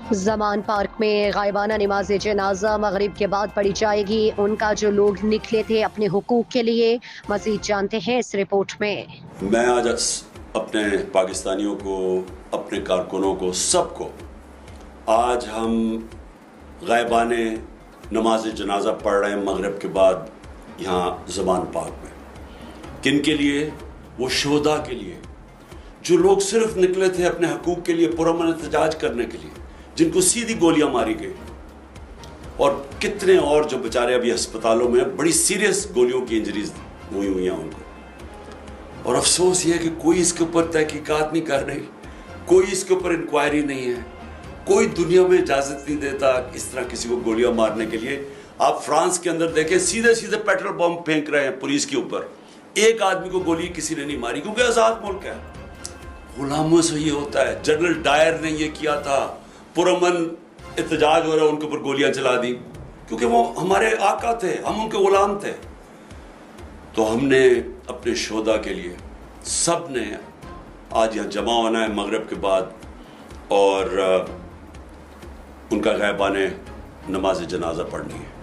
Zaman park में गायबाना नमाज जनाजा मगरिब के बाद पढ़ी जाएगी। उनका जो लोग निकले थे अपने हुकूक के लिए, मजीद जानते हैं इस रिपोर्ट में। मैं आज अपने पाकिस्तानियों को, अपने कारकुनों को, सबको आज हम गायबाने नमाज जनाजा पढ़ रहे हैं मगरिब के बाद यहाँ जमान पार्क में। किन के लिए? वो शोहदा के लिए, जो लोग सिर्फ निकले थे अपने हकूक के लिए, पुरअमन एहतजाज करने के लिए, जिनको सीधी गोलियां मारी गई, और कितने और जो बेचारे अभी अस्पतालों में बड़ी सीरियस गोलियों की इंजरीज हुई हैं उनको। और अफसोस ये है कि कोई इसके ऊपर तहकीकात नहीं कर रही, कोई इसके ऊपर इंक्वायरी नहीं है, कोई दुनिया में इजाजत नहीं देता इस तरह किसी को गोलियां मारने के लिए। आप फ्रांस के अंदर देखें, सीधे सीधे पेट्रोल बम फेंक रहे हैं पुलिस के ऊपर। एक आदमी को गोली किसी ने नहीं मारी, क्योंकि आजाद मुल्क है। गुलामों से ये होता है। जनरल डायर ने ये किया था, पुरअमन एहतजाज हो रहा है, उनके ऊपर गोलियां चला दी, क्योंकि वो हमारे आका थे, हम उनके गुलाम थे। तो हमने अपने शोहदा के लिए सब ने आज यहाँ जमा होना है मगरिब के बाद, और उनका गायबाने नमाज जनाजा पढ़नी है।